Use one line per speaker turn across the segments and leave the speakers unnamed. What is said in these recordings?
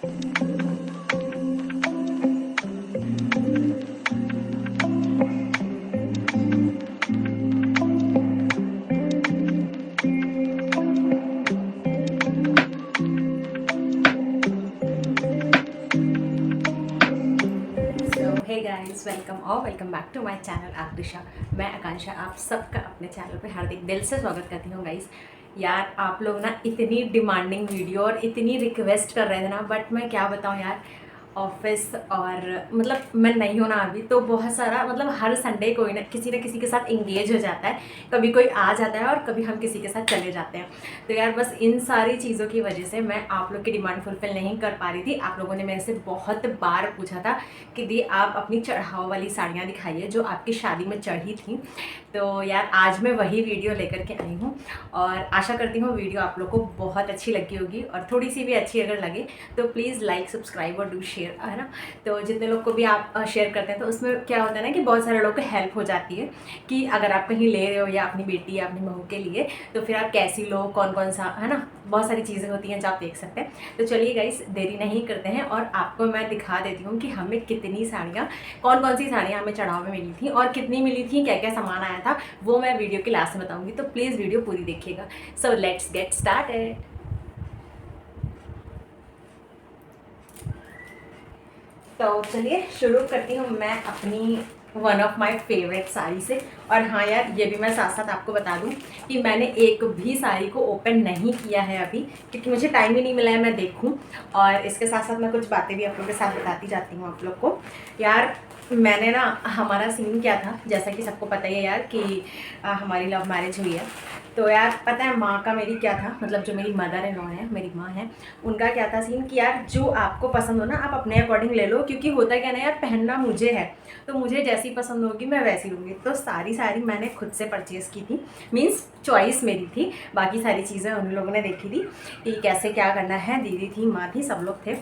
Hey guys, welcome back to my channel Aakrisha. मैं आकांक्षा आप सबका अपने चैनल पे हार्दिक दिल से स्वागत करती हूँ गाइस। यार आप लोग ना इतनी डिमांडिंग वीडियो और इतनी रिक्वेस्ट कर रहे थे ना, बट मैं क्या बताऊँ यार, ऑफिस और मतलब मैं नहीं हूँ ना अभी, तो बहुत सारा मतलब हर संडे कोई ना किसी के साथ इंगेज हो जाता है। कभी कोई आ जाता है और कभी हम किसी के साथ चले जाते हैं। तो यार बस इन सारी चीज़ों की वजह से मैं आप लोग की डिमांड फुलफिल नहीं कर पा रही थी। आप लोगों ने मेरे से बहुत बार पूछा था कि दी आप अपनी चढ़ाव वाली साड़ियाँ दिखाइए जो आपकी शादी में चढ़ी थी। तो यार आज मैं वही वीडियो लेकर के आई हूँ और आशा करती हूँ वीडियो आप लोग को बहुत अच्छी लगी होगी, और थोड़ी सी भी अच्छी अगर लगे तो प्लीज़ लाइक, सब्सक्राइब और डू शेयर, है ना। तो जितने लोग को भी आप शेयर करते हैं तो उसमें क्या होता है ना कि बहुत सारे लोग को हेल्प हो जाती है कि अगर आप कहीं ले रहे हो या अपनी बेटी या अपनी बहू के लिए, तो फिर आप कैसी लो, कौन कौन सा, है ना, बहुत सारी चीज़ें होती हैं जो आप देख सकते हैं। तो चलिए गाइस देरी नहीं करते हैं और आपको मैं दिखा देती हूँ कि हमें कितनी साड़ियाँ, कौन कौन सी साड़ियाँ हमें चढ़ाव में मिली थी और कितनी मिली थी, क्या क्या सामान आया था, वो मैं वीडियो के लास्ट में बताऊँगी। तो प्लीज़ वीडियो पूरी देखिएगा। So let's get started. तो चलिए शुरू करती हूँ मैं अपनी one of my favourite sari से। और हाँ यार, ये भी मैं साथ साथ आपको बता दूँ कि मैंने एक भी साड़ी को ओपन नहीं किया है अभी, क्योंकि मुझे टाइम ही नहीं मिला है मैं देखूँ। और इसके साथ साथ मैं कुछ बातें भी आप लोगों के साथ बताती जाती हूँ आप लोग को। यार मैंने ना, हमारा सीन क्या था, जैसा कि सबको पता ही है यार कि हमारी लव मैरिज हुई है। तो यार पता है माँ का मेरी क्या था, मतलब जो मेरी मदर इन लॉ है, मेरी माँ है, उनका क्या था सीन कि यार जो आपको पसंद हो ना आप अपने अकॉर्डिंग ले लो, क्योंकि होता क्या ना यार, पहनना मुझे है तो मुझे जैसी पसंद होगी मैं वैसी लूँगी। तो सारी साड़ी मैंने खुद से परचेज़ की थी, मीन्स चॉइस मेरी थी। बाकी सारी चीज़ें उन लोगों ने देखी थी कि कैसे क्या करना है, दीदी थी, माँ थी, सब लोग थे।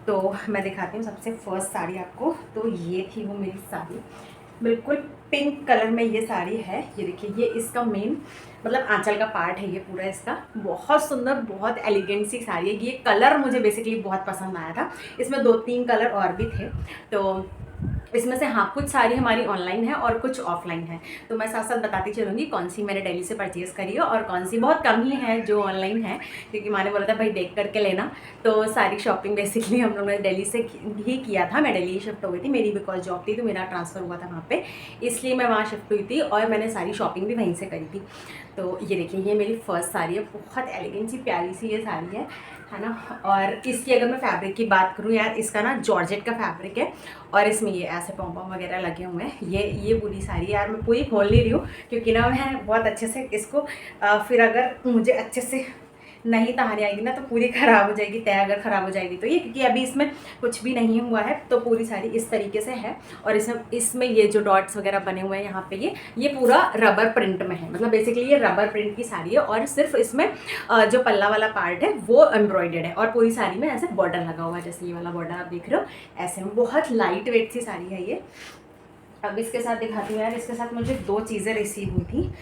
तो मैं दिखाती हूँ सबसे फर्स्ट साड़ी आपको। तो ये थी वो मेरी साड़ी, बिल्कुल पिंक कलर में ये साड़ी है। ये देखिए, ये इसका मेन मतलब आंचल का पार्ट है ये पूरा इसका। बहुत सुंदर, बहुत एलिगेंट सी साड़ी है। ये कलर मुझे बेसिकली बहुत पसंद आया था। इसमें 2-3 कलर और भी थे। तो इसमें से हाँ, कुछ साड़ी हमारी ऑनलाइन है और कुछ ऑफलाइन है। तो मैं साथ साथ बताती चलूँगी कौन सी मैंने दिल्ली से परचेज़ करी है और कौन सी बहुत कम ही है जो ऑनलाइन है, क्योंकि माँ ने बोला था भाई देख करके लेना। तो सारी शॉपिंग बेसिकली हम लोगों ने दिल्ली से ही किया था। मैं दिल्ली शिफ्ट हो गई थी, मेरी बिकॉज जॉब थी तो मेरा ट्रांसफ़र हुआ था वहाँ पे, इसलिए मैं वहाँ शिफ्ट हुई थी और मैंने सारी शॉपिंग भी वहीं से करी थी। तो ये देखिए, ये मेरी फर्स्ट साड़ी है। बहुत एलिगेंट सी प्यारी सी ये साड़ी है ना। और इसकी अगर मैं फैब्रिक की बात करूँ यार, इसका ना जॉर्जेट का फैब्रिक है और इसमें ये ऐसे पॉम वगैरह लगे हुए हैं। ये पूरी साड़ी यार मैं पूरी खोल नहीं रही हूँ, क्योंकि ना मैं बहुत अच्छे से इसको फिर अगर मुझे अच्छे से नहीं तहानी आएगी ना तो पूरी ख़राब हो जाएगी, तय अगर ख़राब हो जाएगी तो ये, क्योंकि अभी इसमें कुछ भी नहीं हुआ है। तो पूरी साड़ी इस तरीके से है और इसमें ये जो डॉट्स वगैरह बने हुए हैं यहाँ पे, ये पूरा रबर प्रिंट में है। मतलब बेसिकली ये रबर प्रिंट की साड़ी है और सिर्फ इसमें जो पल्ला वाला पार्ट है वो एम्ब्रॉयडर्ड है और पूरी साड़ी में ऐसे बॉर्डर लगा हुआ है, जैसे ये वाला बॉर्डर आप देख रहे हो ऐसे में। बहुत लाइट वेट सी साड़ी है ये। अब इसके साथ दिखाती हूँ यार, इसके साथ मुझे 2 चीज़ें रिसीव हुई थी।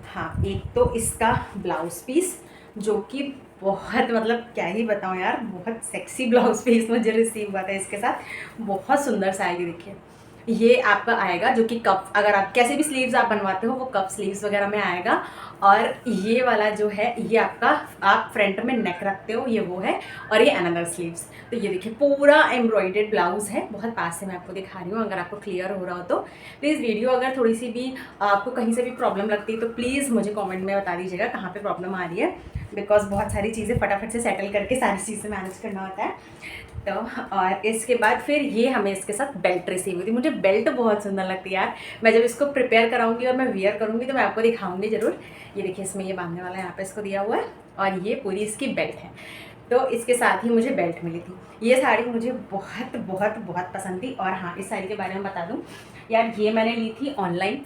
हाँ, एक तो इसका ब्लाउज़ पीस, जो कि बहुत मतलब क्या ही बताऊँ यार, बहुत सेक्सी ब्लाउज़ पीस मुझे रिसीव हुआ था इसके साथ। बहुत सुंदर सा है ये देखिए। ये आपका आएगा जो कि कप, अगर आप कैसे भी स्लीव्स आप बनवाते हो वो कप स्लीव्स वगैरह में आएगा। और ये वाला जो है ये आपका, आप फ्रंट में नेक रखते हो, ये वो है। और ये अनदर स्लीव्स। तो ये देखिए पूरा एम्ब्रॉयडर्ड ब्लाउज़ है। बहुत पास से मैं आपको दिखा रही हूँ, अगर आपको क्लियर हो रहा हो तो प्लीज़ वीडियो अगर थोड़ी सी भी आपको कहीं से भी प्रॉब्लम लगती है तो प्लीज़ मुझे कमेंट में बता दीजिएगा कहाँ पे प्रॉब्लम आ रही है, बिकॉज बहुत सारी चीज़ें फटाफट से सेटल करके सारी चीज़ें मैनेज करना होता है। तो और इसके बाद फिर ये हमें इसके साथ बेल्ट रिसीव हुई थी। मुझे बेल्ट बहुत सुंदर लगती है यार। मैं जब इसको प्रिपेयर कराऊंगी और मैं वियर करूंगी तो मैं आपको दिखाऊंगी ज़रूर। ये देखिए, इसमें ये बांधने वाला यहाँ पे इसको दिया हुआ है और ये पूरी इसकी बेल्ट है। तो इसके साथ ही मुझे बेल्ट मिली थी। ये साड़ी मुझे बहुत बहुत बहुत पसंद थी। और हाँ, इस साड़ी के बारे में बता दूँ यार, ये मैंने ली थी ऑनलाइन।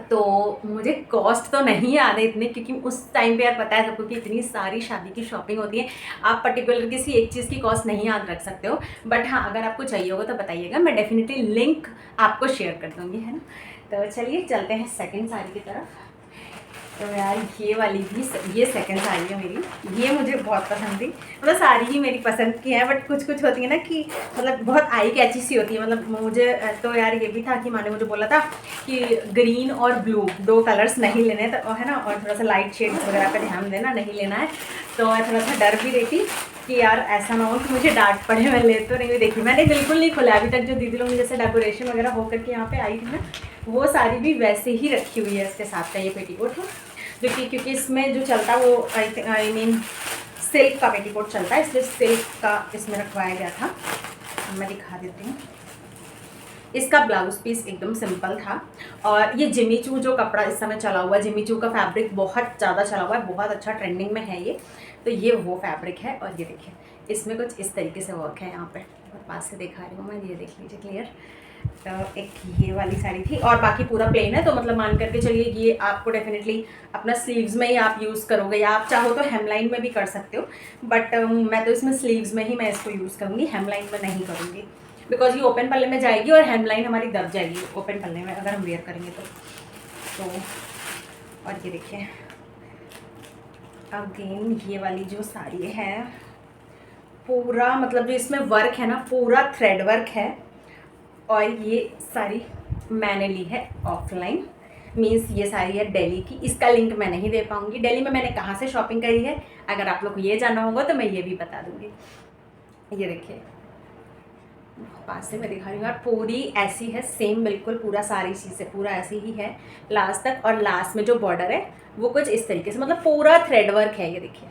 तो मुझे कॉस्ट तो नहीं याद है इतने, क्योंकि उस टाइम पे यार पता है सबको कि इतनी सारी शादी की शॉपिंग होती है, आप पर्टिकुलर किसी एक चीज़ की कॉस्ट नहीं याद रख सकते हो। बट हाँ, अगर आपको चाहिए होगा तो बताइएगा, मैं डेफिनेटली लिंक आपको शेयर कर दूँगी, है ना। तो चलिए चलते हैं सेकंड साड़ी की तरफ। तो यार ये वाली भी, ये सेकंड साड़ी है मेरी, ये मुझे बहुत पसंद थी। मतलब सारी ही मेरी पसंद की है, बट कुछ कुछ होती है ना कि मतलब बहुत आई कैची सी होती है। मतलब मुझे तो यार ये भी था कि माँ ने मुझे बोला था कि ग्रीन और ब्लू 2 कलर्स नहीं लेने, तो है ना, और थोड़ा सा लाइट शेड्स वगैरह पे ध्यान देना, नहीं लेना है। तो मैं थोड़ा सा डर भी रही थी कि यार ऐसा ना हो कि मुझे डांट पड़े, मैं ले तो नहीं। देखी मैंने बिल्कुल नहीं खोला अभी तक। जो दीदी लोग जैसे डेकोरेशन वगैरह होकर के यहाँ पे आई थी ना, वो सारी भी वैसे ही रखी हुई है। इसके साथ का ये पेटीकोट है जो कि, क्योंकि इसमें जो चलता है वो आई मीन सिल्क का पेटीकोट चलता है, इसलिए सिल्क का इसमें रखवाया गया था। मैं दिखा देती हूँ। इसका ब्लाउज पीस एकदम सिंपल था, और ये जिमी चू जो कपड़ा इस समय चला हुआ है, जिमी चू का फैब्रिक बहुत ज़्यादा चला हुआ है, बहुत अच्छा ट्रेंडिंग में है ये। तो ये वो फैब्रिक है, और ये देखिए इसमें कुछ इस तरीके से वर्क है। यहाँ पे बहुत पास से दिखा रही हूँ मैं, ये देख लीजिए क्लियर। तो एक ये वाली साड़ी थी, और बाकी पूरा प्लेन है। तो मतलब मान करके चलिए ये आपको डेफिनेटली अपना स्लीव्स में ही आप यूज़ करोगे, या आप चाहो तो हेमलाइन में भी कर सकते हो, बट मैं तो इसमें स्लीव्स में ही मैं इसको यूज़ करूँगी, हेमलाइन में नहीं करूँगी, बिकॉज ये ओपन पल्ले में जाएगी और हेमलाइन हमारी दब जाएगी ओपन पल्ले में अगर हम वेयर करेंगे तो। और ये देखिए अगेन ये वाली जो साड़ी है, पूरा मतलब जो इसमें वर्क है ना, पूरा थ्रेड वर्क है। और ये साड़ी मैंने ली है ऑफलाइन, मीन्स ये साड़ी है दिल्ली की। इसका लिंक मैं नहीं दे पाऊँगी, दिल्ली में मैंने कहाँ से शॉपिंग करी है। अगर आप लोग को ये जानना होगा तो मैं ये भी बता दूँगी। ये देखिए पास से मैं दिखा रही हूँ यार, पूरी ऐसी है सेम, बिल्कुल पूरा सारी चीज़ें पूरा ऐसी ही है लास्ट तक। और लास्ट में जो बॉर्डर है वो कुछ इस तरीके से, मतलब पूरा थ्रेड वर्क है। ये देखिए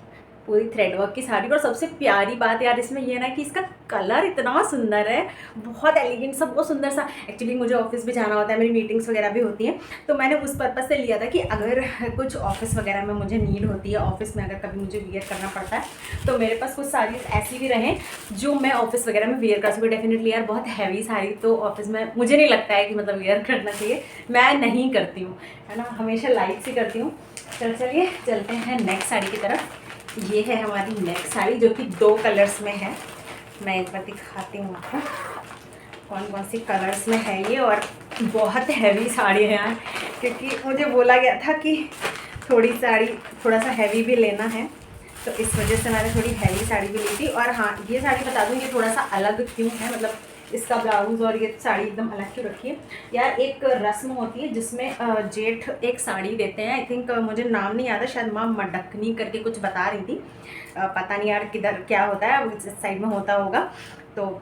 पूरी थ्रेड वर्क की साड़ी। और सबसे प्यारी बात यार इसमें ये ना कि इसका कलर इतना सुंदर है, बहुत एलिगेंट सा, बहुत सुंदर सा। एक्चुअली मुझे ऑफिस भी जाना होता है, मेरी मीटिंग्स वगैरह भी होती हैं, तो मैंने उस पर्पज़ से लिया था कि अगर कुछ ऑफिस वगैरह में मुझे नीड होती है, ऑफिस में अगर कभी मुझे वियर करना पड़ता है, तो मेरे पास कुछ साड़ी ऐसी भी रहें जो मैं ऑफिस वगैरह में वियर कर सकूँ। डेफिनेटली यार बहुत हैवी साड़ी तो ऑफिस में मुझे नहीं लगता है कि मतलब वियर करना चाहिए, मैं नहीं करती हूँ, है ना, हमेशा लाइट सी करती हूँ। चलिए चलते हैं नेक्स्ट साड़ी की तरफ। ये है हमारी नेक्स्ट साड़ी जो कि 2 कलर्स में है। मैं एक बार दिखाती हूँ आपको कौन कौन सी कलर्स में है ये। और बहुत हैवी साड़ी है यार, क्योंकि मुझे बोला गया था कि थोड़ा सा हैवी भी लेना है, तो इस वजह से मैंने थोड़ी हैवी साड़ी भी ली थी। और हाँ ये साड़ी बता दूँ ये थोड़ा सा अलग क्यों है, मतलब इसका ब्लाउज और ये साड़ी एकदम अलग क्यों रखी है। यार एक रस्म होती है जिसमें जेठ एक साड़ी देते हैं, आई थिंक मुझे नाम नहीं याद है, शायद माँ मडकनी करके कुछ बता रही थी, पता नहीं यार किधर क्या होता है, इस साइड में होता होगा, तो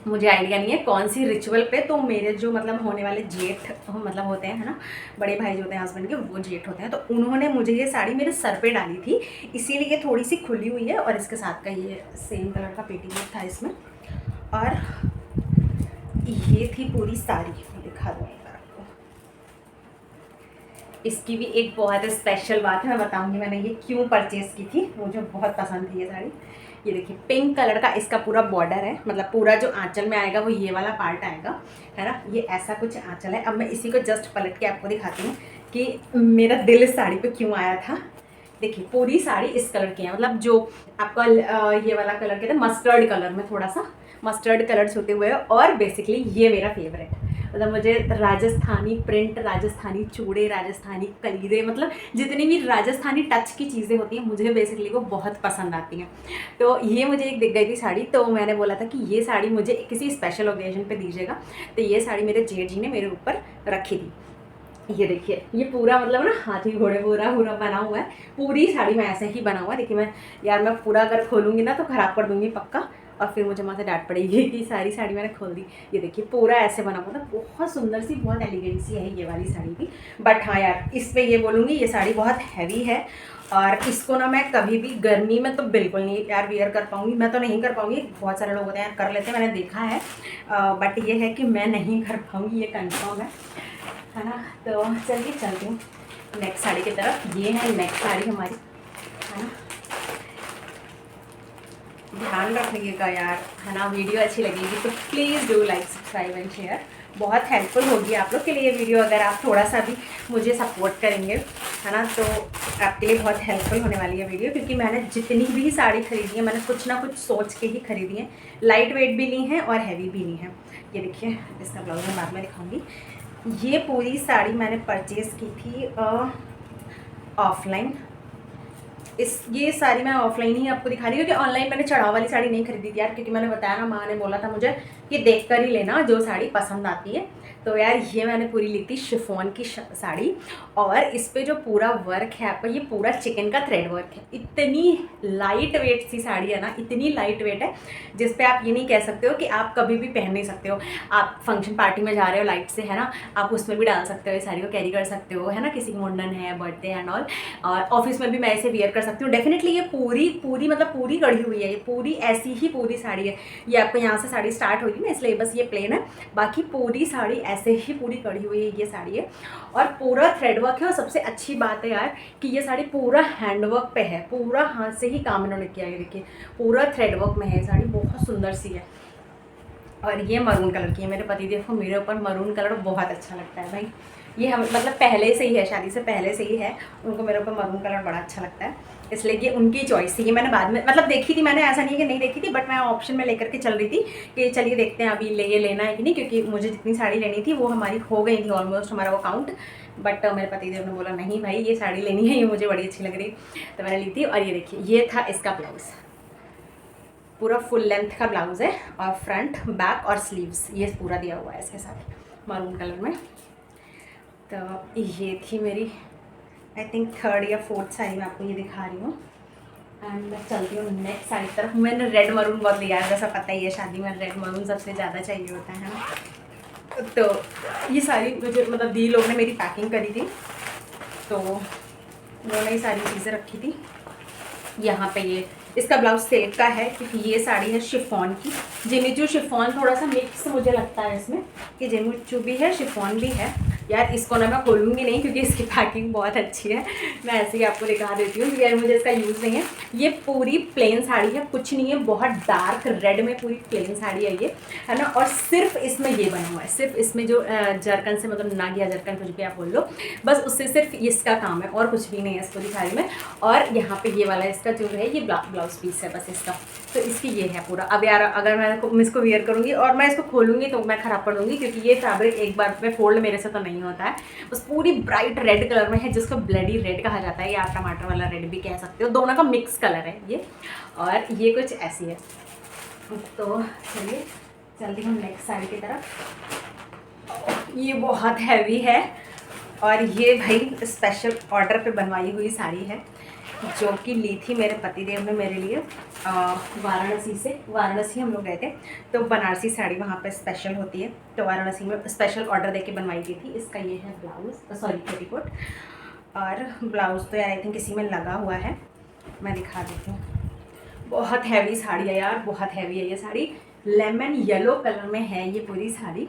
मुझे आइडिया नहीं है कौन सी रिचुअल पे। तो मेरे जो मतलब होने वाले जेठ मतलब होते हैं, है ना, बड़े भाई जो होते हैं हस्बैंड के, वो जेठ होते हैं, तो उन्होंने मुझे ये साड़ी मेरे सर पे डाली थी, इसीलिए ये थोड़ी सी खुली हुई है। और इसके साथ का ये सेम कलर का पेटीकोट था इसमें। और ये थी पूरी साड़ी, दिखा दूँ आपको। इसकी भी एक बहुत स्पेशल बात है, मैं बताऊंगी मैंने ये क्यों परचेज़ की थी, मुझे बहुत पसंद थी ये साड़ी। ये देखिए पिंक कलर का इसका पूरा बॉर्डर है, मतलब पूरा जो आंचल में आएगा वो ये वाला पार्ट आएगा, है ना, ये ऐसा कुछ आंचल है। अब मैं इसी को जस्ट पलट के आपको दिखाती हूँ कि मेरा दिल इस साड़ी पे क्यों आया था। देखिए पूरी साड़ी इस कलर की है, मतलब जो आपका ये वाला कलर कहते हैं मस्टर्ड कलर में, थोड़ा सा मस्टर्ड कलर्स होते हुए, और बेसिकली ये मेरा फेवरेट, मतलब मुझे राजस्थानी प्रिंट, राजस्थानी चूड़े, राजस्थानी कलीरे, मतलब जितनी भी राजस्थानी टच की चीज़ें होती हैं मुझे बेसिकली वो बहुत पसंद आती हैं। तो ये मुझे एक दिख गई थी साड़ी, तो मैंने बोला था कि ये साड़ी मुझे किसी स्पेशल ओकेजन पे दीजिएगा, तो ये साड़ी मेरे जेठ जी ने मेरे ऊपर रखी थी। ये देखिए ये पूरा मतलब ना हाथी घोड़े पूरा बना हुआ है, पूरी साड़ी में ऐसे ही बना हुआ है। देखिए मैं यार मैं पूरा अगर खोलूँगी ना तो ख़राब कर दूँगी पक्का, और फिर मुझे माँ से डांट पड़ेगी कि सारी साड़ी मैंने खोल दी। ये देखिए पूरा ऐसे बना हुआ था, बहुत सुंदर सी, बहुत एलिगेंट सी है ये वाली साड़ी भी। बट हाँ यार इस पर ये बोलूँगी ये साड़ी बहुत हैवी है, और इसको ना मैं कभी भी गर्मी में तो बिल्कुल नहीं यार वियर कर पाऊँगी, मैं तो नहीं कर पाऊँगी। बहुत सारे लोग होते हैं यार कर लेते हैं, मैंने देखा है, बट ये है कि मैं नहीं कर पाऊँगी, ये कन्फर्म है ना। तो चलिए चलती हूँ नेक्स्ट साड़ी की तरफ। ये है नेक्स्ट साड़ी हमारी, है ना, ध्यान रखिएगा यार, है ना, वीडियो अच्छी लगेगी तो please do like subscribe and share, बहुत हेल्पफुल होगी आप लोग के लिए वीडियो, अगर आप थोड़ा सा भी मुझे सपोर्ट करेंगे, है ना, तो आपके लिए बहुत हेल्पफुल होने वाली है वीडियो। क्योंकि मैंने जितनी भी साड़ी खरीदी है मैंने कुछ ना कुछ सोच के ही खरीदी है, लाइट वेट भी ली हैं और हैवी भी ली हैं। ये देखिए इसका ब्लाउज मैं बाद में दिखाऊँगी। ये पूरी साड़ी मैंने परचेज़ की थी ऑफलाइन। ये साड़ी मैं ऑफलाइन ही आपको दिखा रही हूँ, क्योंकि ऑनलाइन मैंने चढ़ाव वाली साड़ी नहीं खरीदी थी यार, क्योंकि मैंने बताया ना, माँ ने बोला था मुझे कि देख कर ही लेना जो साड़ी पसंद आती है। तो यार ये मैंने पूरी ली थी शिफॉन की साड़ी, और इस पे जो पूरा वर्क है आपका, ये पूरा चिकन का थ्रेड वर्क है। इतनी लाइट वेट सी साड़ी है ना, इतनी लाइट वेट है जिस पे आप ये नहीं कह सकते हो कि आप कभी भी पहन नहीं सकते हो। आप फंक्शन पार्टी में जा रहे हो लाइट से, है ना, आप उसमें भी डाल सकते हो, इस साड़ी को कैरी कर सकते हो, है ना, किसी की मुंडन है, बर्थडे एंड ऑल। और ऑफिस में भी मैं इसे वियर कर सकती हूँ डेफिनेटली। ये पूरी मतलब पूरी गढ़ी हुई है, ये पूरी ऐसी ही पूरी साड़ी है। ये आपको यहाँ से साड़ी स्टार्ट होगी ना, इसलिए बस ये प्लेन है, बाकी पूरी साड़ी ऐसे ही पूरी गढ़ी हुई है ये साड़ी है। और पूरा थ्रेड वर्क है, और सबसे अच्छी बात है यार कि ये साड़ी पूरा हैंडवर्क पे है, पूरा हाथ से ही काम इन्होंने किया है। देखिए पूरा थ्रेड वर्क में है ये साड़ी, बहुत सुंदर सी है। और ये मरून कलर की है, मेरे पतिदेव को मेरे ऊपर मरून कलर बहुत अच्छा लगता है भाई। ये हम मतलब पहले से ही है, शादी से पहले से ही है, उनको मेरे ऊपर मरून कलर बड़ा अच्छा लगता है, इसलिए ये उनकी चॉइस थी। ये मैंने बाद में मतलब देखी थी, मैंने ऐसा नहीं है कि नहीं देखी थी, बट मैं ऑप्शन में लेकर के चल रही थी कि चलिए देखते हैं अभी ये लेना है कि नहीं, क्योंकि मुझे जितनी साड़ी लेनी थी वो हमारी हो गई थी ऑलमोस्ट, हमारा वो काउंट। बट मेरे पतिदेव ने बोला नहीं भाई ये साड़ी लेनी है, ये मुझे बड़ी अच्छी लग रही, तो मैंने ली थी। और ये देखिए ये था इसका ब्लाउज़, पूरा फुल लेंथ का ब्लाउज़ है, और फ्रंट बैक और स्लीव्स ये पूरा दिया हुआ है इसके साथ मरून कलर में। तो ये थी मेरी आई थिंक थर्ड या फोर्थ साड़ी, मैं आपको ये दिखा रही हूँ। एंड मैं चलती हूँ नेक्स्ट साड़ी की तरफ। मैंने रेड मरून बहुत लिया है, जैसा पता ही है शादी में रेड मरून सबसे ज़्यादा चाहिए होता है ना। तो ये सारी मुझे मतलब दी लोग ने मेरी पैकिंग करी थी, तो उन्होंने ये सारी चीज़ें रखी थी यहाँ पे। ये इसका ब्लाउज सिल्क का है, क्योंकि ये साड़ी है शिफॉन की। जिमीचू शिफॉन थोड़ा सा मिक्स मुझे लगता है इसमें, कि जिमीचू भी है शिफॉन भी है। यार इसको ना मैं खोलूँगी नहीं, क्योंकि इसकी पैकिंग बहुत अच्छी है, मैं ऐसे ही आपको दिखा देती हूँ, क्योंकि यार मुझे इसका यूज़ नहीं है। ये पूरी प्लेन साड़ी है, कुछ नहीं है, बहुत डार्क रेड में पूरी प्लेन साड़ी है ये, है ना। और सिर्फ इसमें ये बना हुआ है, सिर्फ इसमें जो जरकन से मतलब ना गया जरकन कुछ भी आप बोल लो, बस उससे सिर्फ इसका काम है, और कुछ भी नहीं है इस पूरी साड़ी में। और यहाँ पे ये वाला इसका जो है ये ब्लाउज पीस है बस इसका, तो इसकी ये है पूरा। अब यार अगर मैं इसको वियर करूँगी और मैं इसको खोलूँगी तो मैं ख़राब कर दूँगी, क्योंकि ये फैब्रिक एक बार में फोल्ड मेरे से तो नहीं होता है। बस पूरी ब्राइट रेड कलर में है, जिसको ब्लडी रेड कहा जाता है, या आप टमाटर वाला रेड भी कह सकते हो, दोनों का मिक्स कलर है ये। और ये कुछ ऐसी है। तो चलिए चलती हूँ नेक्स्ट साड़ी की तरफ। ये बहुत हैवी है, और ये भाई स्पेशल ऑर्डर पे बनवाई हुई साड़ी है, जो कि ली थी मेरे पतिदेव ने मेरे लिए वाराणसी से। वाराणसी हम लोग गए थे, तो बनारसी साड़ी वहाँ पे स्पेशल होती है, तो वाराणसी में स्पेशल ऑर्डर देके बनवाई गई थी। इसका ये है ब्लाउज़, सॉरी पेटीकोट, और ब्लाउज़ तो यार आई थिंक इसी में लगा हुआ है, मैं दिखा देती हूँ। बहुत हैवी साड़ी है यार, बहुत हैवी है ये साड़ी। लेमन येलो कलर में है ये पूरी साड़ी,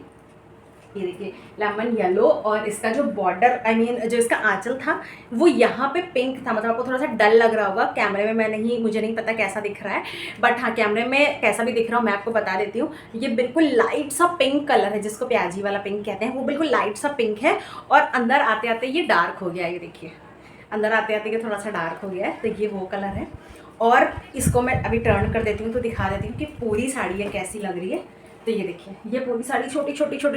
ये देखिए लेमन येलो। और इसका जो बॉर्डर जो इसका आंचल था वो यहाँ पे पिंक था, मतलब आपको थोड़ा सा डल लग रहा होगा कैमरे में, मुझे नहीं पता कैसा दिख रहा है, बट हाँ कैमरे में कैसा भी दिख रहा हो मैं आपको बता देती हूँ। ये बिल्कुल लाइट सा पिंक कलर है, जिसको प्याजी वाला पिंक कहते हैं, वो बिल्कुल लाइट सा पिंक है। और अंदर आते आते ये डार्क हो गया है, ये देखिए अंदर आते आते ये थोड़ा सा डार्क हो गया है, तो ये वो कलर है। और इसको मैं अभी टर्न कर देती हूँ तो दिखा देती हूँ कि पूरी साड़ी है कैसी लग रही है। तो ये देखिए ये पूरी साड़ी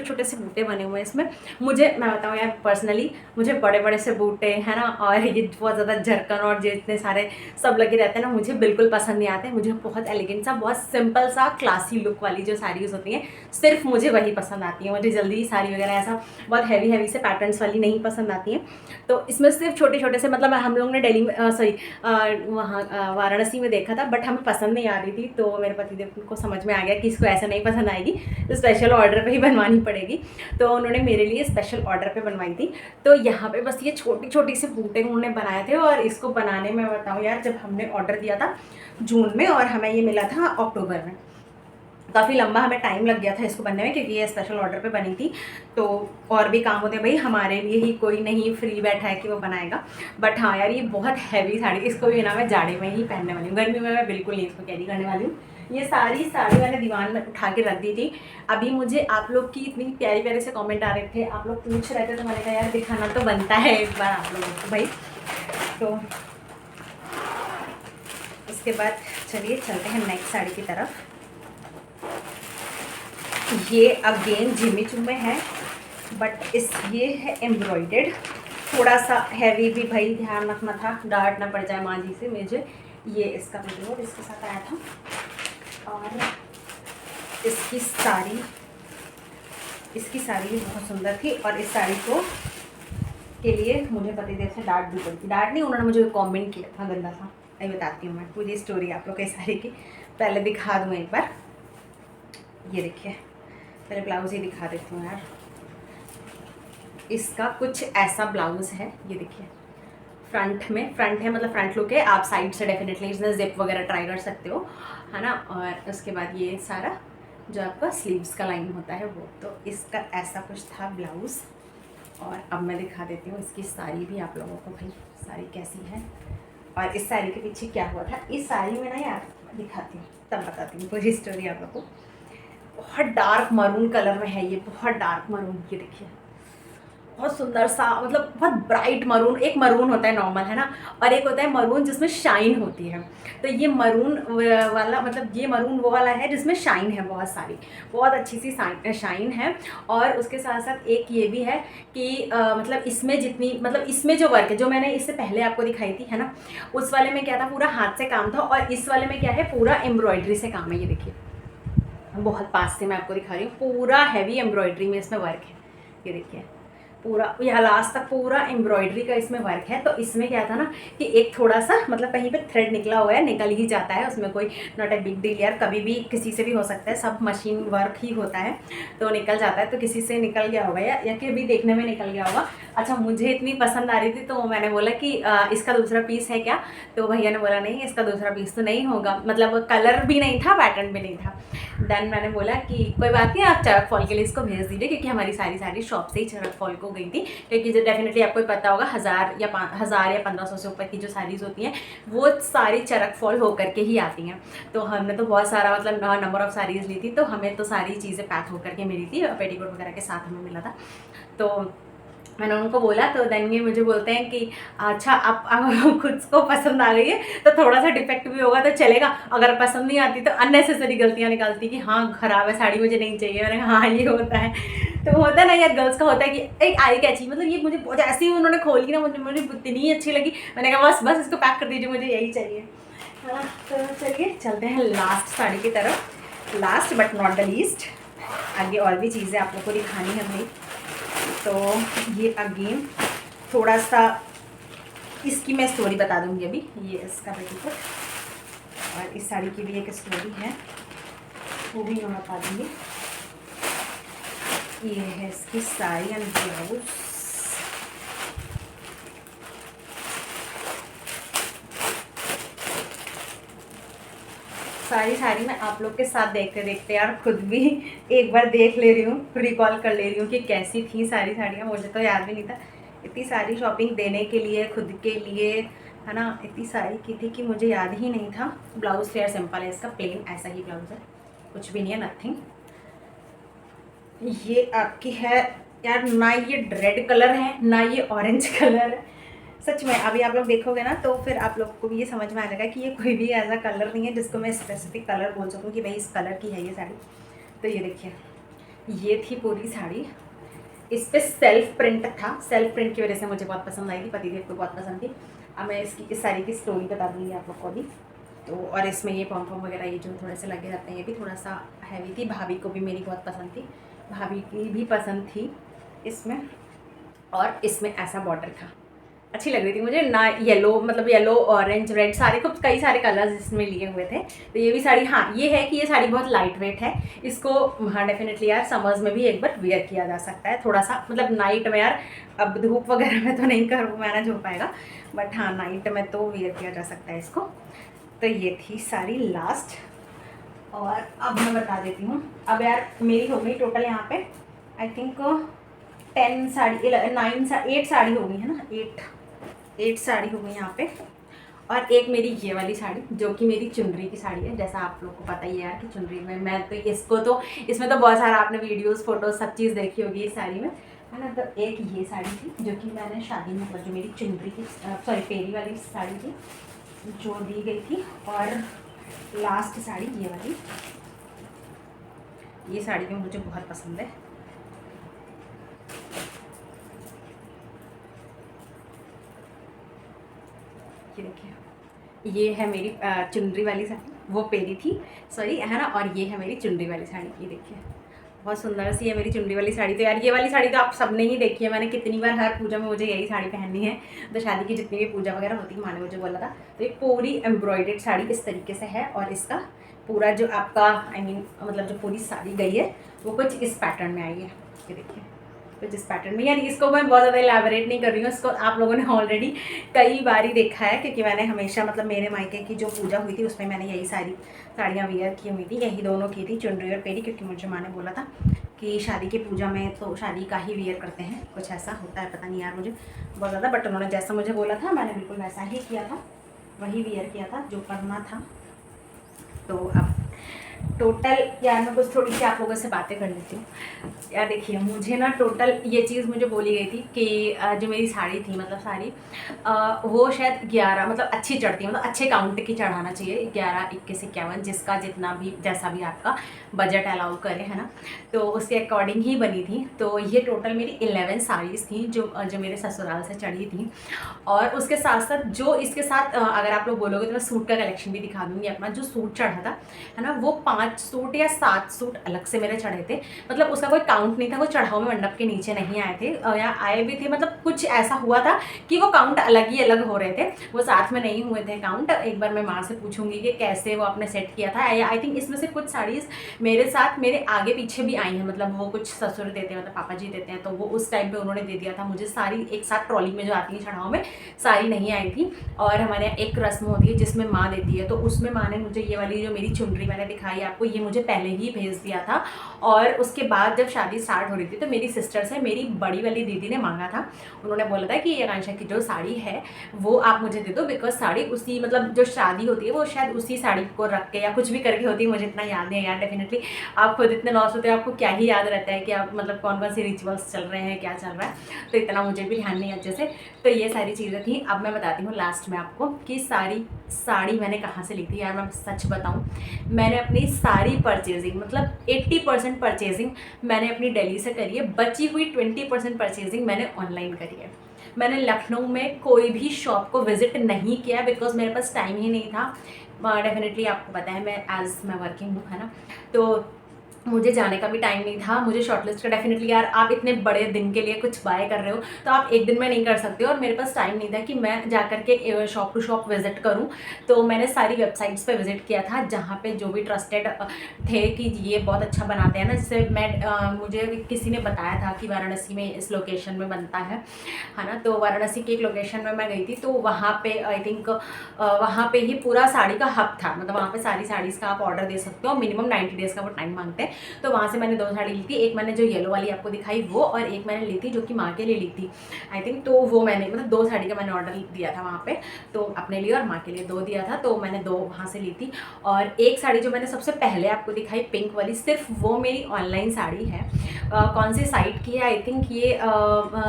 छोटे से बूटे बने हुए हैं इसमें। मुझे मैं बताऊँ यार पर्सनली मुझे बड़े बड़े से बूटे है ना, और ये बहुत ज़्यादा झरकन और जो इतने सारे सब लगे रहते हैं ना, मुझे बिल्कुल पसंद नहीं आते। मुझे बहुत एलिगेंट सा, बहुत सिंपल सा, क्लासी लुक वाली जो साड़ीज़ होती हैं सिर्फ मुझे वही पसंद आती हैं। मुझे जल्दी साड़ी वगैरह ऐसा बहुत हैवी से पैटर्न्स वाली नहीं पसंद आती हैं। तो इसमें सिर्फ छोटे से, मतलब हम लोग ने दिल्ली में वहाँ वाराणसी में देखा था, बट हमें पसंद नहीं आ रही थी, तो मेरे पतिदेव को समझ में आ गया कि इसको ऐसा नहीं पसंद आएगी, तो स्पेशल ऑर्डर पे ही बनवानी पड़ेगी। तो उन्होंने मेरे लिए स्पेशल ऑर्डर पे बनवाई थी। तो यहाँ पे बस ये छोटी से बूटे उन्होंने बनाए थे, और इसको बनाने में बताऊँ यार, जब हमने ऑर्डर दिया था जून में और हमें ये मिला था अक्टूबर में, काफ़ी लंबा हमें टाइम लग गया था इसको बनने में, क्योंकि ये स्पेशल ऑर्डर पे बनी थी। तो और भी काम होते हैं भाई, हमारे लिए ही कोई नहीं फ्री बैठा है कि वो बनाएगा। बट हाँ यार ये बहुत हैवी साड़ी, इसको भी ना मैं जाड़े में ही पहनने वाली हूँ, गर्मी में मैं बिल्कुल नहीं इसको कैरी करने वाली हूँ। ये सारी साड़ी मैंने दीवान में उठा के रख दी थी। अभी मुझे आप लोग की इतनी प्यारे से कमेंट आ रहे थे, आप लोग पूछ रहे थे, तो मैंने कहा यार दिखाना तो बनता है एक बार आप लोगों को भाई। तो इसके बाद चलिए चलते हैं नेक्स्ट साड़ी की तरफ। ये अगेन जिमी चू में है, बट ये है एम्ब्रॉयडर्ड, थोड़ा सा हैवी भी भाई ध्यान रखना था, डांट ना पड़ जाए माँ जी से मुझे। ये इसका वीडियो इसके साथ आया था। और इसकी साड़ी भी बहुत सुंदर थी। और इस साड़ी को के लिए मुझे पतिदेव से डांट भी पड़ी थी। डांट नहीं, उन्होंने मुझे कमेंट किया था गंदा सा। अभी बताती हूँ मैं पूरी स्टोरी आप लोग के साड़ी की। पहले दिखा दूँ एक बार, ये देखिए, पहले ब्लाउज ही दिखा देती हूँ यार। इसका कुछ ऐसा ब्लाउज है, ये देखिए। फ्रंट है, मतलब फ्रंट लुक है। आप साइड से डेफिनेटली इसमें जिप वगैरह ट्राई कर सकते हो, है ना। और उसके बाद ये सारा जो आपका स्लीव्स का लाइन होता है वो, तो इसका ऐसा कुछ था ब्लाउज़। और अब मैं दिखा देती हूँ इसकी साड़ी भी आप लोगों को, भाई साड़ी कैसी है और इस साड़ी के पीछे क्या हुआ था। इस साड़ी में ना यार दिखाती हूँ, तब बताती हूँ पूरी स्टोरी आप लोगों को। बहुत डार्क मरून कलर में है ये, बहुत डार्क मरून। ये देखिए, बहुत सुंदर सा, मतलब बहुत ब्राइट मरून। एक मरून होता है नॉर्मल, है ना, और एक होता है मरून जिसमें शाइन होती है। तो ये मरून वाला, मतलब ये मरून वो वाला है जिसमें शाइन है बहुत सारी, बहुत अच्छी सी शाइन है। और उसके साथ साथ एक ये भी है कि मतलब इसमें जितनी, मतलब इसमें जो वर्क है जो मैंने इससे पहले आपको दिखाई थी, है ना, उस वाले में क्या था, पूरा हाथ से काम था। और इस वाले में क्या है, पूरा एम्ब्रॉयडरी से काम है। ये देखिए, बहुत पास से मैं आपको दिखा रही हूँ, पूरा हैवी एम्ब्रॉयडरी में इसमें वर्क है। ये देखिए, पूरा यहाँ लास्ट तक पूरा एम्ब्रॉयडरी का इसमें वर्क है। तो इसमें क्या था ना कि एक थोड़ा सा, मतलब कहीं पे थ्रेड निकला हुआ है, निकल ही जाता है, उसमें कोई नॉट ए बिग डील यार, कभी भी किसी से भी हो सकता है, सब मशीन वर्क ही होता है, तो निकल जाता है। तो किसी से निकल गया होगा या कि अभी देखने में निकल गया होगा। अच्छा, मुझे इतनी पसंद आ रही थी तो मैंने बोला कि इसका दूसरा पीस है क्या। तो भैया ने बोला नहीं, इसका दूसरा पीस तो नहीं होगा, मतलब कलर भी नहीं था, पैटर्न भी नहीं था। देन मैंने बोला कि कोई बात नहीं, आप चरक फॉल के लिए इसको भेज दीजिए, क्योंकि हमारी सारी शॉप से ही चरक फॉल को गई थी। क्योंकि जो डेफिनेटली आपको पता होगा, 1000 या 1500 से ऊपर की जो साड़ीज़ होती हैं वो सारी चरक फॉल होकर के ही आती हैं। तो हमने तो बहुत सारा, मतलब नंबर ऑफ साड़ीज़ ली थी, तो हमें तो सारी चीज़ें पैक होकर के मिली थी, पेटीकोट वगैरह के साथ हमें मिला था। तो मैंने उनको बोला, तो देन ये मुझे बोलते हैं कि अच्छा, आप खुद को पसंद आ गई है तो थोड़ा सा डिफेक्ट भी होगा तो चलेगा, अगर पसंद नहीं आती तो अननेसेसरी गलतियाँ निकालती कि हाँ खराब है साड़ी, मुझे नहीं चाहिए। मैंने कहा हाँ, ये होता है। तो होता है ना यार, गर्ल्स का होता है कि एक आई कैची, मतलब ये मुझे बहुत ऐसी उन्होंने खोली ना, मुझे इतनी अच्छी लगी। मैंने कहा बस इसको पैक कर दीजिए, मुझे यही चाहिए। हाँ, तो चलिए चलते हैं लास्ट साड़ी की तरफ। Last but not the least, आगे और भी चीज़ें आप लोग को दिखानी है भाई। तो ये अगेन थोड़ा सा इसकी मैं स्टोरी बता दूंगी अभी। ये इसका पेटीकोट और इस साड़ी की भी एक स्टोरी है, वो भी मैं बता दूंगी। ये है इसकी साड़ी एंड ब्लाउज। सारी मैं आप लोग के साथ देखते देखते यार खुद भी एक बार देख ले रही हूँ, रिकॉल कर ले रही हूँ कि कैसी थी सारी साड़ियाँ। मुझे तो याद भी नहीं था, इतनी सारी शॉपिंग देने के लिए, खुद के लिए, है ना, इतनी सारी की थी कि मुझे याद ही नहीं था। ब्लाउज फेयर सिंपल है इसका, प्लेन ऐसा ही ब्लाउज है, कुछ भी नहीं है, नथिंग। ये आपकी है यार, ना ये रेड कलर है ना ये ऑरेंज कलर है। सच में अभी आप लोग देखोगे ना तो फिर आप लोग को भी ये समझ में आ जाएगा कि ये कोई भी ऐसा कलर नहीं है जिसको मैं स्पेसिफिक कलर बोल सकूँ कि भाई इस कलर की है ये साड़ी। तो ये देखिए, ये थी पूरी साड़ी। इस पर सेल्फ प्रिंट था, सेल्फ प्रिंट की वजह से मुझे बहुत पसंद आई थी, पतिदेव को बहुत पसंद थी। अब मैं इस साड़ी की स्टोरी बता दूँगी आप लोग को अभी। तो और इसमें ये पॉम्पॉम वगैरह ये जो थोड़े से लगे रहते हैं, ये भी थोड़ा सा हैवी थी। भाभी को भी मेरी बहुत पसंद थी, भाभी की भी पसंद थी इसमें। और इसमें ऐसा बॉर्डर था, अच्छी लग रही थी मुझे ना। येलो, मतलब येलो, ऑरेंज, रेड, सारे खूब कई सारे कलर्स इसमें लिए हुए थे। तो ये भी साड़ी, हाँ ये है कि ये साड़ी बहुत लाइट वेट है। इसको हाँ डेफिनेटली यार समर्स में भी एक बार वेयर किया जा सकता है, थोड़ा सा मतलब नाइट में यार, अब धूप वगैरह में तो नहीं कर मैनेज हो पाएगा, बट हाँ नाइट में तो वेयर किया जा सकता है इसको। तो ये थी साड़ी लास्ट। और अब मैं बता देती हूँ, अब यार मेरी हो गई टोटल यहाँ पे आई थिंक 10 साड़ी, 8 साड़ी हो गई है ना, 8 साड़ी हो गई यहाँ पे। और एक मेरी ये वाली साड़ी जो कि मेरी चुनरी की साड़ी है, जैसा आप लोग को पता ही है यार कि चुनरी में मैं तो इसको तो, इसमें तो बहुत सारा आपने वीडियोस फोटोज सब चीज़ देखी होगी इस साड़ी में, है ना। तो एक ये साड़ी थी जो कि मैंने शादी में, जो मेरी चुनरी की, सॉरी पेरी वाली साड़ी थी जो दी गई थी। और लास्ट साड़ी ये वाली, ये साड़ी भी मुझे बहुत पसंद है। ये है मेरी चुनरी वाली साड़ी, वो पहनी थी सॉरी, है ना। और ये है मेरी चुनरी वाली साड़ी, ये देखिए बहुत सुंदर सी है मेरी चुनरी वाली साड़ी। तो यार ये वाली साड़ी तो आप सबने ही देखी है, मैंने कितनी बार हर पूजा में मुझे यही साड़ी पहननी है। तो शादी की जितनी भी पूजा वगैरह होती है माँ ने मुझे बोला था। तो ये पूरी एम्ब्रॉयडेड साड़ी इस तरीके से है, और इसका पूरा जो आपका मतलब जो पूरी साड़ी गई है वो कुछ इस पैटर्न में आई है, ये देखिए कुछ इस पैटर्न में। यार इसको मैं बहुत ज़्यादा एलैबोरेट नहीं कर रही हूँ, इसको आप लोगों ने ऑलरेडी कई बार ही देखा है, क्योंकि मैंने हमेशा मतलब मेरे मायके की जो पूजा हुई थी उसमें मैंने यही सारी साड़ियाँ वेयर की हुई थी, यही दोनों की थी, चुनरी और पेरी, क्योंकि मुझे माँ ने बोला था कि शादी की पूजा में तो शादी का ही वेयर करते हैं, कुछ ऐसा होता है, पता नहीं यार मुझे बहुत ज़्यादा, बट उन्होंने जैसा मुझे बोला था मैंने बिल्कुल वैसा ही किया था, वही वेयर किया था जो करना था। तो अब टोटल यार मैं कुछ थोड़ी सी आप लोगों से बातें कर लेती हूँ। यार देखिए मुझे ना टोटल ये चीज़ मुझे बोली गई थी कि जो मेरी साड़ी थी मतलब साड़ी वो शायद 11 मतलब अच्छी चढ़ती है, मतलब अच्छे काउंट की चढ़ाना चाहिए, 11, 21, 51 जिसका जितना भी जैसा भी आपका बजट अलाउ करे, है ना। तो उसके अकॉर्डिंग ही बनी थी। तो ये टोटल मेरी 11 साड़ीज़ थी जो जो मेरे ससुराल से चढ़ी थी। और उसके साथ साथ जो इसके साथ अगर आप लोग बोलोगे तो मैं सूट का कलेक्शन भी दिखा दूँगी अपना। जो सूट चढ़ा था है ना, वो 5 सूट या 7 सूट अलग से मेरे चढ़े थे, मतलब उसका कोई काउंट नहीं था, वो चढ़ाऊ में मंडप के नीचे नहीं आए थे या आए भी थे, मतलब कुछ ऐसा हुआ था कि वो काउंट अलग ही अलग हो रहे थे, वो साथ में नहीं हुए थे काउंट। एक बार मैं माँ से पूछूंगी कि कैसे वो आपने सेट किया था। आई थिंक इसमें से कुछ साड़ीज़ मेरे साथ मेरे आगे पीछे भी आई हैं, मतलब वो कुछ ससुर देते हैं मतलब पापा जी देते हैं, तो वो उस टाइम पे उन्होंने दे दिया था मुझे साड़ी एक साथ ट्रॉली में जो आती है चढ़ाऊ में, साड़ी नहीं आई थी। और हमारे यहाँ एक रस्म होती है जिसमें माँ देती है, तो उसमें माँ ने मुझे ये वाली जो मेरी चुनरी मैंने दिखाई आपको, ये मुझे पहले ही भेज दिया था। और उसके बाद जब शादी स्टार्ट हो रही थी तो मेरी सिस्टर से मेरी बड़ी वाली दीदी ने मांगा था, उन्होंने बोला था कि ये आकांक्षा की जो साड़ी है वो आप मुझे दे दो, बिकॉज साड़ी उसी मतलब जो शादी होती है वो शायद उसी साड़ी को रख के या कुछ भी करके होती है, मुझे इतना याद नहीं है यार। डेफिनेटली आप खुद इतने लॉस होते हो, आपको क्या ही याद रहता है कि आप मतलब कौन कौन सी रिचुअल्स चल रहे हैं, क्या चल रहा है, तो इतना मुझे भी ध्यान नहीं अच्छे से। तो ये सारी चीज़ें थी। अब मैं बताती हूँ लास्ट में आपको कि साड़ी मैंने कहाँ से ली थी। यार मैं सच बताऊँ, मैंने अपनी सारी परचेजिंग मतलब 80% परचेजिंग मैंने अपनी दिल्ली से करी है, बची हुई 20% परचेजिंग मैंने ऑनलाइन करी है। मैंने लखनऊ में कोई भी शॉप को विजिट नहीं किया बिकॉज मेरे पास टाइम ही नहीं था। डेफिनेटली आपको पता है मैं वर्किंग हूँ, है ना, तो मुझे जाने का भी टाइम नहीं था। मुझे शॉर्टलिस्ट का डेफिनेटली यार आप इतने बड़े दिन के लिए कुछ बाय कर रहे हो तो आप एक दिन में नहीं कर सकते हो, और मेरे पास टाइम नहीं था कि मैं जा कर के शॉप टू शॉप विजिट करूं। तो मैंने सारी वेबसाइट्स पे विजिट किया था जहां पे जो भी ट्रस्टेड थे कि ये बहुत अच्छा बनाते हैं ना, जिससे मुझे किसी ने बताया था कि वाराणसी में इस लोकेशन में बनता है ना। तो वाराणसी की एक लोकेशन में मैं गई थी, तो वहाँ पे आई थिंक वहाँ पे ही पूरा साड़ी का हब था, मतलब वहाँ पे सारी साड़ीज़ का आप ऑर्डर दे सकते हो, मिनिमम 90 डेज़ का वो टाइम मांगते हैं। तो वहाँ से मैंने 2 साड़ी ली थी, एक मैंने जो येलो वाली आपको दिखाई वो, और एक मैंने ली थी जो कि माँ के लिए ली थी आई थिंक। तो वो मैंने मतलब 2 साड़ी का मैंने ऑर्डर दिया था वहाँ पे, तो अपने लिए और माँ के लिए 2 दिया था, तो मैंने 2 वहाँ से ली थी। और एक साड़ी जो मैंने सबसे पहले आपको दिखाई पिंक वाली, सिर्फ वो मेरी ऑनलाइन साड़ी है। कौन सी साइट की है, आई थिंक ये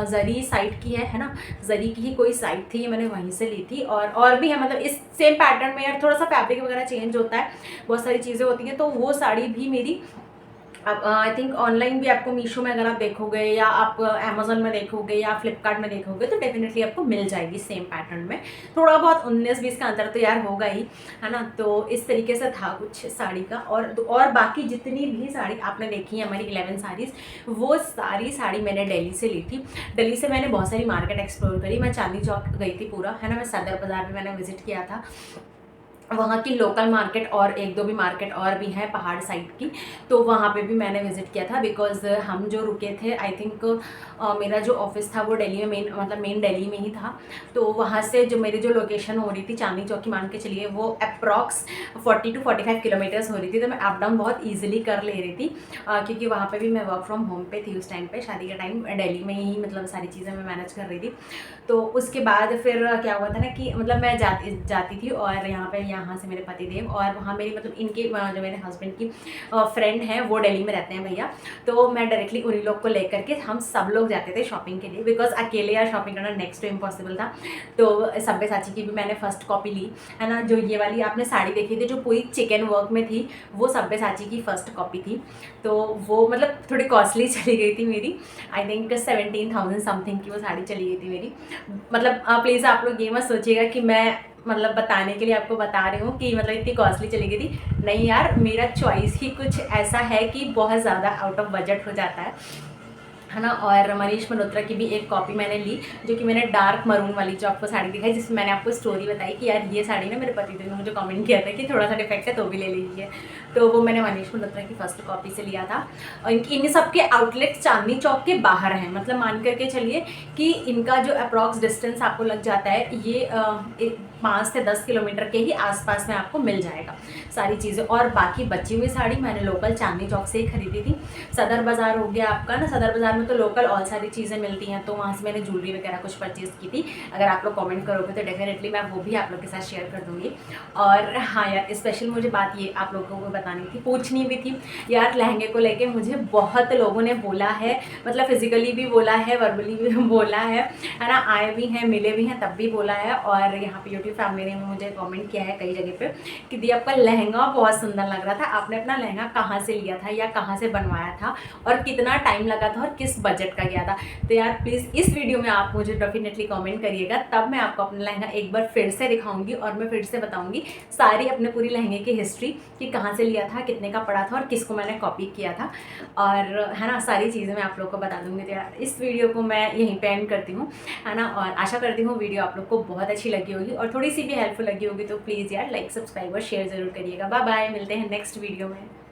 जरी साइट की है ना, जरी की ही कोई साइट थी, ये मैंने वहीं से ली थी। और भी है मतलब इस सेम पैटर्न में, यार थोड़ा सा फैब्रिक वगैरह चेंज होता है, बहुत सारी चीज़ें होती हैं। तो वो साड़ी भी मेरी अब आई थिंक ऑनलाइन भी आपको मीशो में अगर आप देखोगे या आप अमेजोन में देखोगे या फ्लिपकार्ट में देखोगे तो डेफिनेटली आपको मिल जाएगी सेम पैटर्न में। थोड़ा बहुत 19-20 का अंतर तो यार होगा ही, है ना। तो इस तरीके से था कुछ साड़ी का। और बाकी जितनी भी साड़ी आपने देखी है हमारी 11 साड़ीज़, वो सारी साड़ी मैंने दिल्ली से ली थी। दिल्ली से मैंने बहुत सारी मार्केट एक्सप्लोर करी, मैं चांदनी चौक गई थी पूरा, है ना, मैं सदर बाज़ार में मैंने विजिट किया था, वहाँ की लोकल मार्केट और 1-2 भी मार्केट और भी हैं पहाड़ साइड की, तो वहाँ पे भी मैंने विज़िट किया था। बिकॉज़ हम जो रुके थे आई थिंक मेरा जो ऑफिस था वो दिल्ली में मेन दिल्ली में ही था। तो वहाँ से जो मेरी जो लोकेशन हो रही थी चांदनी चौक की, मान के चलिए वो अप्रॉक्स 40 to 45 किलोमीटर्स हो रही थी, तो मैं अप डाउन बहुत ईजिली कर ले रही थी क्योंकि वहाँ पे भी मैं वर्क फ्रॉम होम पे थी उस टाइम पे, शादी के टाइम दिल्ली में ही मतलब सारी चीज़ें मैं मैनेज कर रही थी। तो उसके बाद फिर क्या हुआ था ना कि मतलब मैं जाती थी, और यहाँ से मेरे पतिदेव और वहाँ मेरी मतलब इनके जो मेरे हस्बैंड की फ्रेंड हैं वो दिल्ली में रहते हैं भैया, तो मैं डायरेक्टली उन्हीं लोग को लेकर के हम सब लोग जाते थे शॉपिंग के लिए, बिकॉज अकेले यार शॉपिंग करना नेक्स्ट टू इम्पॉसिबल था। तो सब्यसाची की भी मैंने फर्स्ट कॉपी ली, है ना। जो ये वाली आपने साड़ी देखी थी जो पूरी चिकन वर्क में थी, वो सब्यसाची की फर्स्ट कॉपी थी। तो वो मतलब थोड़ी कॉस्टली चली गई थी मेरी, आई थिंक 17,000 समथिंग की वो साड़ी चली गई थी मेरी। मतलब प्लीज़ आप लोग ये मत सोचिएगा कि मैं मतलब बताने के लिए आपको बता रही हूँ कि मतलब इतनी कॉस्टली चली गई थी। नहीं यार, मेरा चॉइस ही कुछ ऐसा है कि बहुत ज़्यादा आउट ऑफ बजट हो जाता है ना। और मनीष मल्होत्रा की भी एक कॉपी मैंने ली, जो कि मैंने डार्क मरून वाली जो आपको साड़ी दिखाई, जिसमें मैंने आपको स्टोरी बताई कि यार ये साड़ी ना मेरे पतिदेव ने मुझे कमेंट किया था कि थोड़ा सा डिफेक्ट है तो भी ले लीजिए, तो वो मैंने मनीष मल्होत्रा की फर्स्ट कॉपी से लिया था। और इन सब के आउटलेट चांदनी चौक के बाहर हैं, मतलब मान करके चलिए कि इनका जो अप्रॉक्स डिस्टेंस आपको लग जाता है ये 5 से 10 किलोमीटर के ही आसपास में आपको मिल जाएगा सारी चीज़ें। और बाकी बची हुई साड़ी मैंने लोकल चांदनी चौक से ही खरीदी थी। सदर बाज़ार हो गया आपका ना, सदर बाज़ार में तो लोकल और सारी चीज़ें मिलती हैं, तो वहाँ से मैंने ज्वेलरी वगैरह कुछ परचेज़ की थी। अगर आप लोग कमेंट करोगे तो डेफिनेटली मैं वो भी आप लोग के साथ शेयर कर दूँगी। और हाँ यार, स्पेशल मुझे बात ये आप लोगों को बतानी थी, पूछनी भी थी यार। लहंगे को लेके मुझे बहुत लोगों ने बोला है, मतलब फिजिकली भी बोला है, वर्बली भी बोला है ना, आए भी हैं, मिले भी हैं, तब भी बोला है। और यहाँ पे यूट्यूब फैमिली ने मुझे कमेंट किया है कई जगह पे कि दी आपका लहंगा बहुत सुंदर लग रहा था, आपने अपना लहंगा कहाँ से लिया था या कहाँ से बनवाया था और कितना टाइम लगा था और किस बजट का गया था। तो यार प्लीज़ इस वीडियो में आप मुझे डेफिनेटली कमेंट करिएगा, तब मैं आपको अपना लहंगा एक बार फिर से दिखाऊंगी और मैं फिर से बताऊंगी सारी अपने पूरी लहंगे की हिस्ट्री कि कहाँ से लिया था, कितने का पड़ा था और किसको मैंने कॉपी किया था, और है ना सारी चीज़ें मैं आप लोग को बता दूंगी। तो यार इस वीडियो को मैं यहीं पे एंड करती हूँ, है ना। और आशा करती हूँ वीडियो आप लोग को बहुत अच्छी लगी होगी और थोड़ी सी भी हेल्पफुल लगी होगी, तो प्लीज़ यार लाइक, सब्सक्राइब और शेयर ज़रूर करिएगा। बाय बाय, मिलते हैं नेक्स्ट वीडियो में।